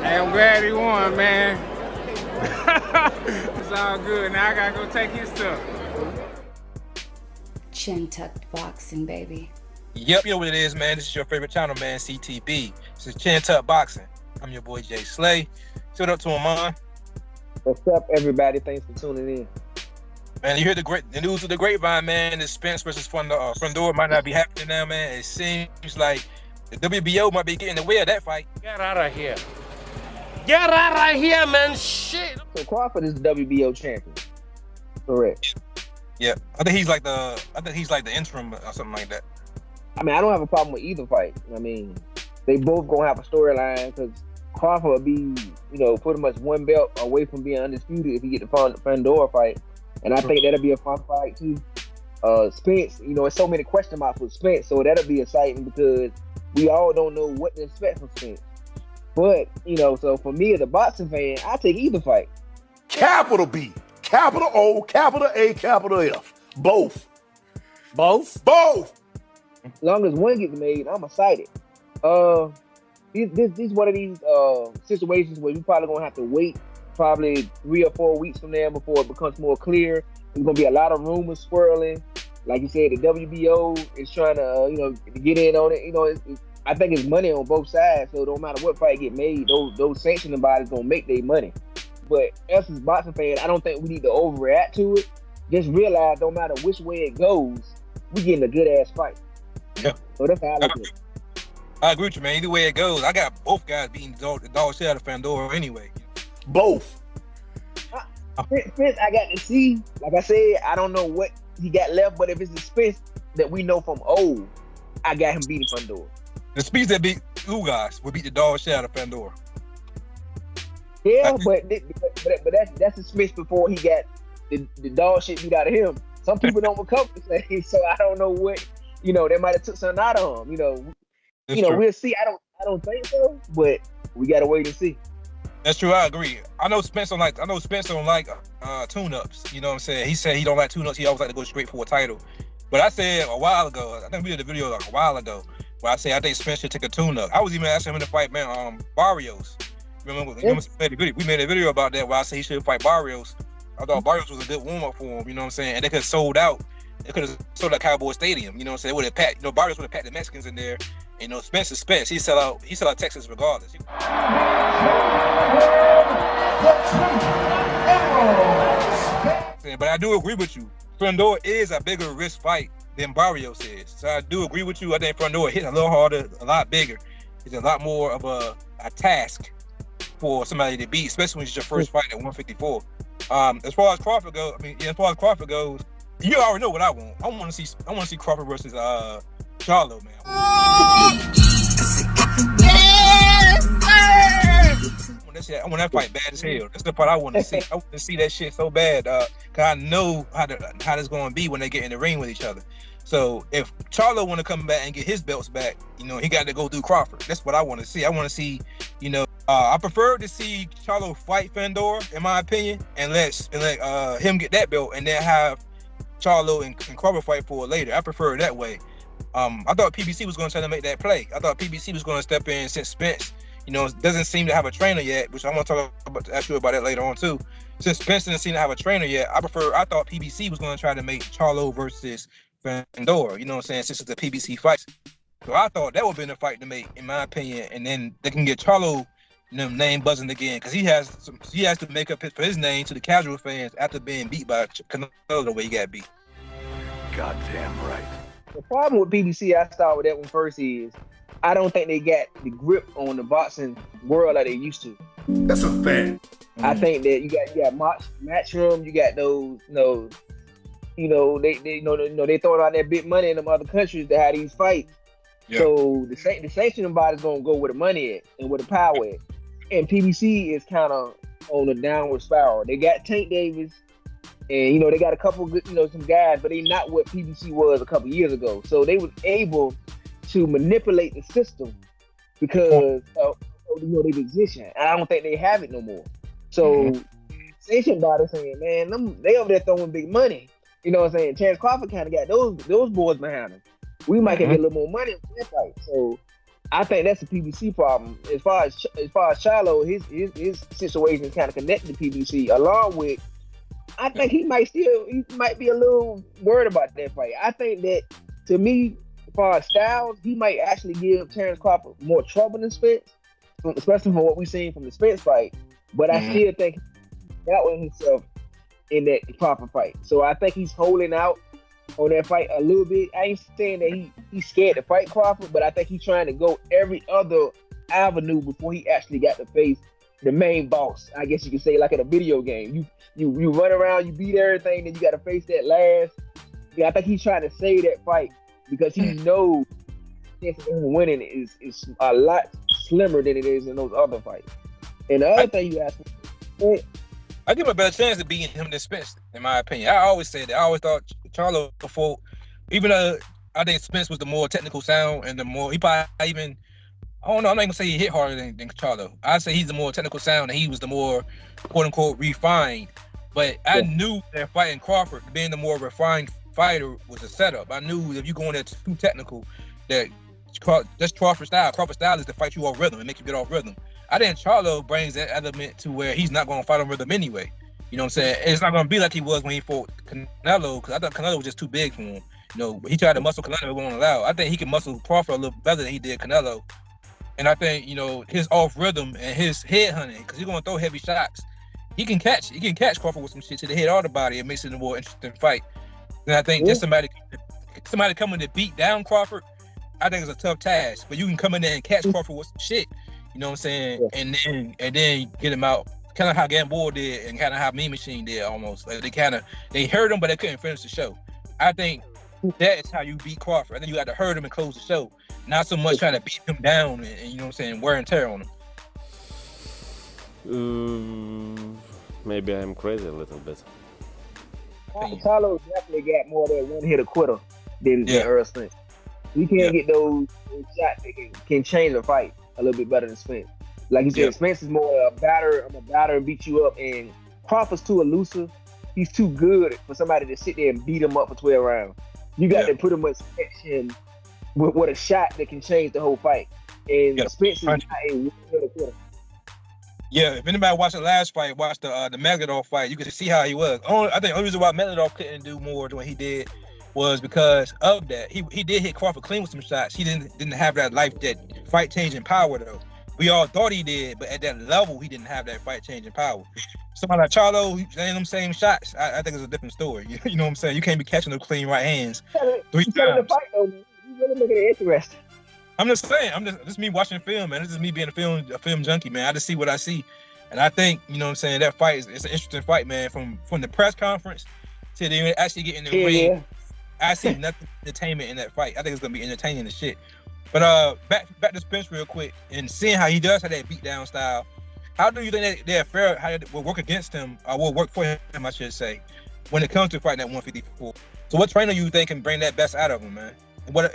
Hey, I'm glad he won, man. It's all good. Now I gotta go take his stuff. Chin tucked boxing, baby. Yep, you know what it is, man. This is your favorite channel, man, CTB. This is Chin Tuck Boxing. I'm your boy, Jay Slay. Shut up to him, man. What's up, everybody? Thanks for tuning in. Man, you hear the news of the grapevine, man. The Spence versus Fundora might not be happening now, man. It seems like the WBO might be getting in the way of that fight. Get out of here. Get out of here, man. Shit. So Crawford is the WBO champion. Correct. Yeah, I think he's like the interim or something like that. I mean, I don't have a problem with either fight. I mean, they both gonna have a storyline because Crawford will be, pretty much one belt away from being undisputed if he get the Fundora fight, and I think that'll be a fun fight too. Spence, there's so many question marks with Spence, so that'll be exciting because we all don't know what to expect from Spence. But so for me as a boxing fan, I take either fight. Capital B, capital O, capital A, capital F. Both. As long as one gets made, I'm excited. This one of these situations where you probably gonna have to wait probably 3 or 4 weeks from there before it becomes more clear. There's gonna be a lot of rumors swirling. Like you said, the WBO is trying to to get in on it. I think it's money on both sides, so no matter what fight get made, those sanctioning bodies gonna make their money. But us as boxing fans, I don't think we need to overreact to it. Just realize no matter which way it goes, we getting a good ass fight. Yeah. So that's how I look at it. I agree with you, man. Either way it goes, I got both guys beating the dog shit out of Fundora anyway. Both. Spence, I got to see. Like I said, I don't know what he got left, but if it's the Spence that we know from old, I got him beating Fundora. The Spence that beat you guys will beat the dog shit out of Fundora. Yeah, but that's the Spence before he got the dog shit beat out of him. Some people don't recover, so I don't know what they might have took something out of him. We'll see. I don't think so, but we gotta wait and see. That's true. I agree. I know Spence don't like tune-ups. You know what I'm saying? He said he don't like tune-ups. He always like to go straight for a title. But I said a while ago, I think we did a video like a while ago, where I said I think Spence should take a tune-up. I was even asking him to fight Barrios. Remember we made a video about that where I said he should fight Barrios. I thought Barrios was a good warm-up for him. You know what I'm saying? And they could have sold out. They could have sold out Cowboy Stadium. You know what I'm saying? They would have packed. Barrios would have packed the Mexicans in there. Spence is Spence. He sell out Texas regardless. But I do agree with you. Fundora is a bigger risk fight than Barrios is. So I do agree with you. I think Fundora hit a little harder, a lot bigger. It's a lot more of a task for somebody to beat, especially when it's your first fight at 154. As far as Crawford goes, you already know what I want. I want to see Crawford versus Charlo, man. I want that fight bad as hell. That's the part I want to see. I want to see that shit so bad, cause I know how this going to be when they get in the ring with each other. So if Charlo want to come back and get his belts back, he got to go through Crawford. That's what I want to see. I want to see, I prefer to see Charlo fight Fundora, in my opinion, and let him get that belt, and then have Charlo and Crawford fight for it later. I prefer it that way. I thought PBC was going to try to make that play. I thought PBC was going to step in since Spence, doesn't seem to have a trainer yet, which I'm going to ask you about that later on too. Since Spence doesn't seem to have a trainer yet, I thought PBC was going to try to make Charlo versus Fundora, since it's the PBC fights. So I thought that would have been a fight to make, in my opinion, and then they can get Charlo name buzzing again, because he has to make up for his name to the casual fans after being beat by Canelo the way he got beat. Goddamn right. The problem with PBC, I start with that one first, is I don't think they got the grip on the boxing world like they used to. That's a fact. I think that you got Matchroom, you got those, they throwing out that big money in them other countries to have these fights. Yeah. So the sanctioning body's gonna go where the money at and where the power at. And PBC is kind of on a downward spiral. They got Tank Davis, and they got a couple good, some guys, but they not what PBC was a couple years ago. So they was able to manipulate the system because of their position. And I don't think they have it no more. So sanction body saying, man, they over there throwing big money. You know what I'm saying? Chance Crawford kind of got those boys behind him. We might get a little more money in that fight. So I think that's a PBC problem. As far as Charlo, his situation is kind of connected to PBC, along with. I think he might be a little worried about that fight. I think that, to me, as far as styles, he might actually give Terrence Crawford more trouble than Spence, especially from what we've seen from the Spence fight. But I still think he outweighing himself in that Crawford fight. So I think he's holding out on that fight a little bit. I ain't saying that he's scared to fight Crawford, but I think he's trying to go every other avenue before he actually got to face the main boss. I guess you could say, like in a video game. You run around, you beat everything, then you got to face that last. Yeah, I think he's trying to save that fight because he knows the chance of him winning is a lot slimmer than it is in those other fights. And the other thing you asked me, I give him a better chance of beating him than Spence, in my opinion. I always said that. I always thought Charlo before, even though I think Spence was the more technical sound and the more, he probably even, I don't know, I'm not even gonna say he hit harder than Charlo. I'd say he's the more technical sound and he was the more, quote unquote, refined. But I knew that fighting Crawford, being the more refined fighter, was a setup. I knew if you go in there too technical, that's Crawford's style. Crawford's style is to fight you off rhythm and make you get off rhythm. I think Charlo brings that element to where he's not going to fight on rhythm anyway. You know what I'm saying? It's not going to be like he was when he fought Canelo, because I thought Canelo was just too big for him. You know, he tried to muscle Canelo, it won't allow. I think he can muscle Crawford a little better than he did Canelo. And I think, you know, his off rhythm and his head hunting, because he's going to throw heavy shots. He can catch Crawford with some shit to the head or the body. It makes it a more interesting fight. And I think just somebody coming to beat down Crawford, I think it's a tough task. But you can come in there and catch Crawford with some shit. You know what I'm saying? Yeah. And then get him out. Kind of how Gamboa did and kind of how Mean Machine did almost. Like they hurt him, but they couldn't finish the show. I think that is how you beat Crawford. I think you got to hurt him and close the show. Not so much trying to beat him down and you know what I'm saying, wear and tear on him. Maybe I'm crazy a little bit. Charlo definitely got more of that one-hitter quitter than Earl Spence. You can't get those shots that can change a fight a little bit better than Spence. Like you said, Spence is more a batter. I'm a batter and beat you up. And Crawford's too elusive. He's too good for somebody to sit there and beat him up for 12 rounds. You got to pretty much catch him with a shot that can change the whole fight. And Spence is not a one-hitter quitter. Yeah, if anybody watched the last fight, watched the Magladov fight, you could see how he was. I think the only reason why Magladov couldn't do more than what he did was because of that. He did hit Crawford clean with some shots. He didn't have that fight-changing power, though. We all thought he did, but at that level, he didn't have that fight-changing power. Somebody like Charlo, saying them same shots, I think it's a different story. You know what I'm saying? You can't be catching those clean right hands 3 times. The fight, though, you really make it interesting. I'm just saying, this is me watching film, man. This is me being a film junkie, man. I just see what I see. And I think, you know what I'm saying, that fight it's an interesting fight, man. From the press conference to the actually getting in the ring. Yeah. I see nothing entertainment in that fight. I think it's gonna be entertaining as shit. But back to Spence real quick and seeing how he does have that beatdown style. How do you think they're fair? How it will work against him or will work for him, I should say, when it comes to fighting at 154? So what trainer you think can bring that best out of him, man?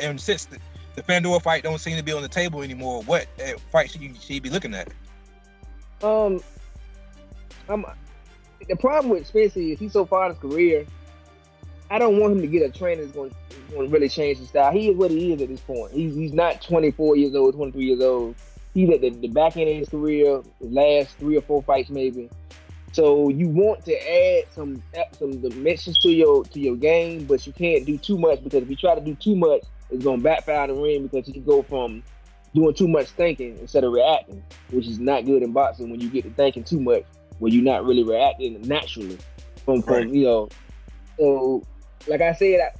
And since the Fundora fight don't seem to be on the table anymore, what fight should he be looking at? The problem with Spence is he's so far in his career. I don't want him to get a trainer that's going to really change his style. He is what he is at this point. He's not 24 years old, 23 years old. He's at the back end of his career, his last 3 or 4 fights maybe. So you want to add some dimensions to your game, but you can't do too much, because if you try to do too much, it's going to backfire in the ring, because you can go from doing too much thinking instead of reacting, which is not good in boxing when you get to thinking too much, when you're not really reacting naturally from you know. So, like I said,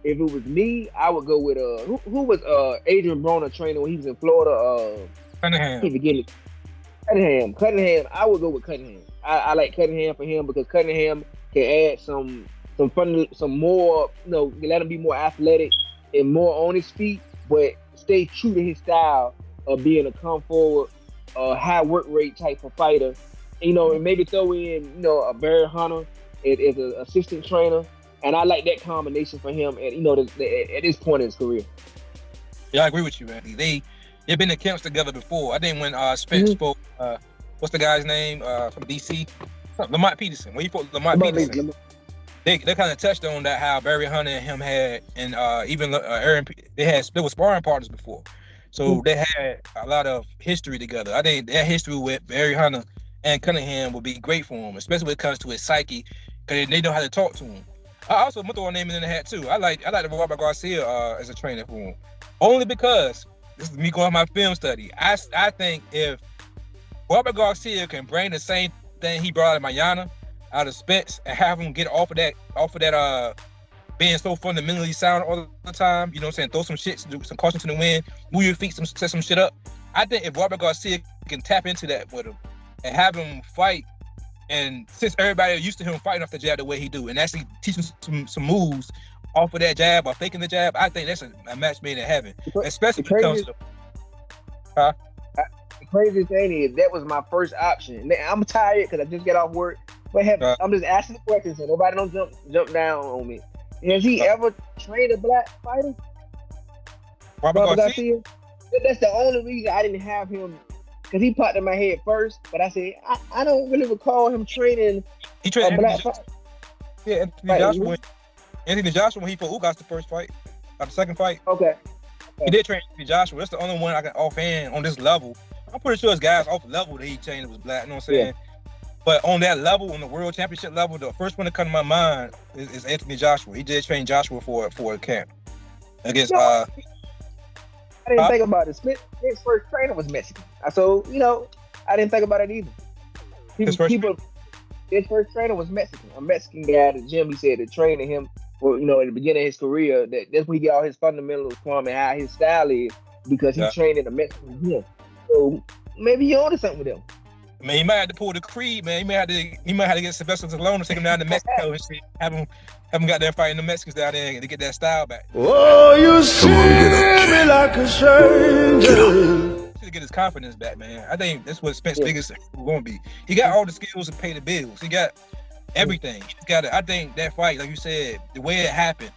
if it was me, I would go with who was Adrian Broner trainer when he was in Florida? Cunningham. Cunningham. I would go with Cunningham. I like Cunningham for him because Cunningham can add some fun, some more, you know, let him be more athletic and more on his feet, but stay true to his style of being a come forward, high work rate type of fighter. You know, and maybe throw in, you know, a Barry Hunter as an assistant trainer. And I like that combination for him, and you know, at this point in his career. Yeah, I agree with you, man. They've been in camps together before. I think when Spence spoke, what's the guy's name from DC? Lamont Peterson. When he fought Lamont Peterson, they kind of touched on that, how Barry Hunter and him had, and even Aaron, they were sparring partners before. So they had a lot of history together. I think that history with Barry Hunter and Cunningham would be great for him, especially when it comes to his psyche, because they know how to talk to him. I also want to throw a name in the hat too. I like the Robert Garcia as a trainer for him, only because this is me going my film study. I think if Robert Garcia can bring the same thing he brought out of Mayana, out of Spence, and have him get off of that being so fundamentally sound all the time, you know what I'm saying? Throw some shit, do some caution to the wind, move your feet, set some shit up. I think if Robert Garcia can tap into that with him and have him fight, and since everybody used to him fighting off the jab the way he do, and actually teaching some moves off of that jab or faking the jab, I think that's a match made in heaven. Especially when it comes to the crazy thing is that was my first option. I'm tired because I just got off work. But I'm just asking the question so nobody don't jump down on me. Has he ever trained a black fighter? Robert Garcia? That's the only reason I didn't have him, because he popped in my head first. But I said I don't really recall him training a black fighter. Yeah, Anthony Joshua when he fought Ugas the first fight, the second fight. Okay. He did train Anthony Joshua. That's the only one I can offhand on this level. I'm pretty sure his guys off the level that he trained was black. You know what I'm saying? Yeah. But on that level, on the world championship level, the first one to come to my mind is Anthony Joshua. He did train Joshua for a camp against. I didn't think about it. His first trainer was Mexican, so I didn't think about it either. His first trainer was Mexican, a Mexican guy at the gym. He said that training him for at the beginning of his career, that's where he got all his fundamentals from and how his style is, because he trained in a Mexican gym. So maybe you're onto something with him. Man, he might have to pull the Creed, man. He might have to get Sylvester Stallone to take him down to Mexico and shit. Have him got there fighting the Mexicans down there to get that style back. Oh, you see me like a stranger. To get his confidence back, man. I think that's what Spence's biggest going to be. He got all the skills to pay the bills. He got everything. He's got it. I think that fight, like you said, the way it happened,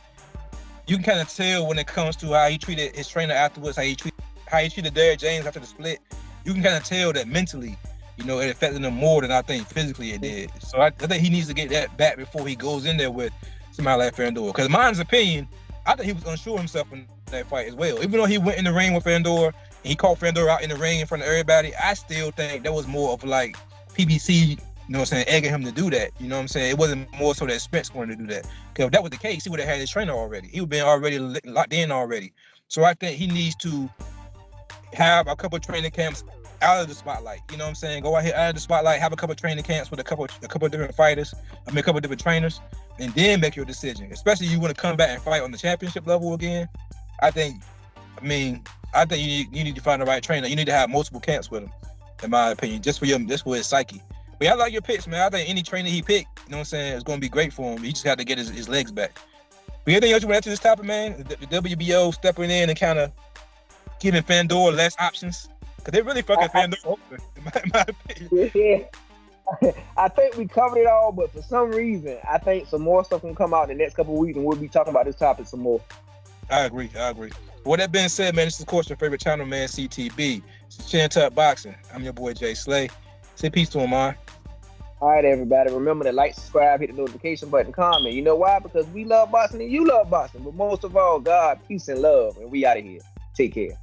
you can kind of tell when it comes to how he treated his trainer afterwards, how he treated Derrick James after the split. You can kind of tell that mentally, it affected him more than I think physically it did. So I think he needs to get that back before he goes in there with somebody like Fundora. Because in my opinion, I think he was unsure himself in that fight as well. Even though he went in the ring with Fundora and he caught Fundora out in the ring in front of everybody, I still think that was more of like PBC, egging him to do that. You know what I'm saying? It wasn't more so that Spence wanted to do that. Because if that was the case, he would have had his trainer already. He would have been already locked in already. So I think he needs to have a couple of training camps out of the spotlight. You know what I'm saying? Go out here out of the spotlight, have a couple of training camps with a couple of different fighters, a couple of different trainers, and then make your decision. Especially you want to come back and fight on the championship level again. I think you need to find the right trainer. You need to have multiple camps with him, in my opinion, just for his psyche. But I like your picks, man. I think any trainer he picked, is going to be great for him. He just got to get his legs back. But anything else you want to add to this topic, man? The WBO stepping in and kind of giving Fundora less options. Because they really fucking Fundora over, in my opinion. Yeah. I think we covered it all, but for some reason, I think some more stuff can come out in the next couple of weeks, and we'll be talking about this topic some more. I agree. With that being said, man, this is, of course, your favorite channel, man, CTB. It's Chin Tuck Boxing. I'm your boy, Jay Slay. Say peace to him, man. All right, everybody. Remember to like, subscribe, hit the notification button, comment. You know why? Because we love boxing and you love boxing. But most of all, God, peace, and love. And we out of here. Take care.